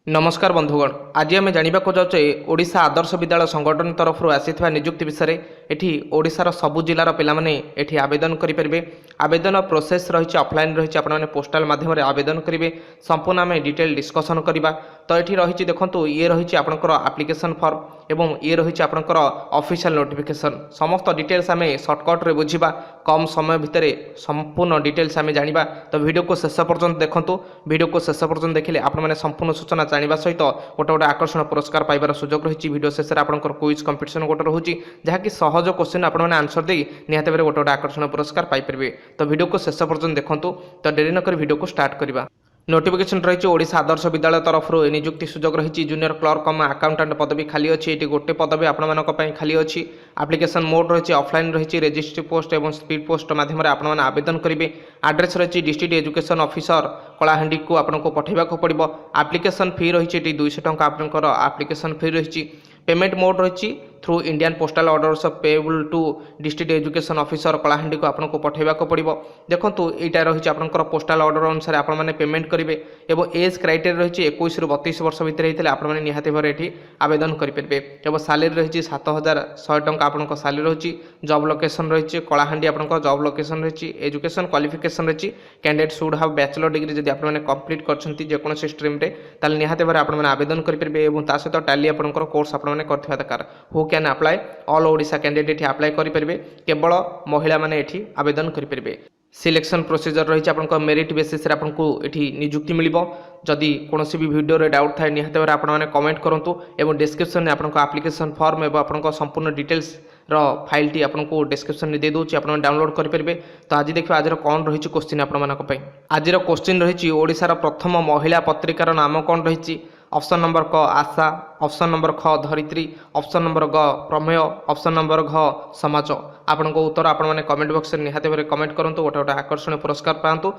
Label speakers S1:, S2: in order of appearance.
S1: नमस्कार बंधुगण, आज आम जानवाक जाऊे ओडिशा आदर्श विद्यालय संगठन तरफ आसी निजुक्ति विषय में। एठी ओडिशार सबु जिलार पिलामाने एठी आवेदन करेंगे। आवेदन प्रोसेस रही ऑफलाइन रही आपने पोस्टाल माध्यम आवेदन करेंगे। संपूर्ण आम डिटेल डिस्कसन करवा। तो ये रही देखो ये रही आपंकर आप्लिकेसन फॉर्म एवं ये रही आपंकर ऑफिशियल नोटिफिकेशन। समस्त डिटेल्स आम सर्टकट्रे बुझा कम समय भितर संपूर्ण डिटेल्स आम जाना। तो वीडियो को शेष पर्यंत देखूँ। वीडियो को शेष पर्यंत देखिले आपने संपूर्ण सूचना जाना सहित गोटे गोटे आकर्षण पुरस्कार पाइबार सुजोग रही। वीडियो शेष में आपंकर क्विज कंपिटिशन गोटे रोचे जहाँकि सहज क्वेश्चन आपने आंसर दे निहत भाव गोटे गोटे आकर्षण पुरस्कार पाइपर। तो वीडियो को शेष पर्यंत देखूँ। तो डेरी नक वीडियो को स्टार्ट करवा। नोटिफिकेशन रही ओडिशा आदर्श विद्यालय तरफ निजुक्ति सुजोग रही। जूनियर क्लर्क कम अकाउंटेंट पदवी खाली अच्छी। ये गोटे पदवी आपंपाई खाली अच्छी। एप्लिकेशन मोड रही ऑफलाइन रही रजिस्ट्री पोस्ट और स्पीड पोस्ट माध्यम आपने आवेदन करेंगे। एड्रेस रही डिस्ट्रिक्ट एजुकेशन ऑफिसर कलाहांडी को आपको पठेबा पड़ो। एप्लिकेशन फी रही 200 टंका आपंकर एप्लिकेशन फी रही। पेमेंट मोड रही through Indian postal orders payable to district education officer Kalahandi को आपको पठेबा पड़ो। देखो यहाँ रही आपंकर पोस्टल ऑर्डर अनुसार आपने पेमेंट करेंगे। एवं एज क्राइटेरिया रही 21 ରୁ 32 वर्ष भितर होते आपने निहाती भाव ये आवेदन करेंगे। एवं सालेरी रही 7100 टंका आपंक सालेरी रही। जॉब लोकेशन रही कलाहांडी आपंक जॉब लोकेशन रही। एजुकेशन क्वालिफिकेशन रही candidate should have bachelor degree जब आपने कंप्लीट कर स्ट्रीम ताल निहाती भाव आपने आवेदन करेंगे। और सहित टैली आपंकर कोर्स आपने करथिबा दरकार। Who can apply all Odisha candidate ये अप्लाई करेंगे। केवल महिला माने एठी आवेदन करेंगे। सिलेक्शन प्रोसीजर रही आपंक मेरिट बेसिस आपको ये निजुक्ति मिल। जदि कौन भी वीडियो रे डाउट थाए निहत भाव आपने कमेंट करूँ। और डिस्क्रिप्शन में आपको एप्लिकेशन फॉर्म और आपको संपूर्ण डिटेल्स फाइल टी आपको डिस्क्रिप्शन में दे दूसरी आप डाउनलोड करेंगे। तो आज देखिए आज कौन रही क्वेश्चन आपण आज क्वेश्चन रही ओडिशार प्रथम महिला पत्रिकार नाम कौन रही। ऑप्शन नंबर क आशा, ऑप्शन नंबर ख धरित्री, ऑप्शन नंबर ग प्रमेय, ऑप्शन नंबर घ समाज। आपन को उत्तर आपण माने कमेंट बॉक्स में निहाती भाव कमेंट करूँ। गोटे गोटे आकर्षण पुरस्कार पातु।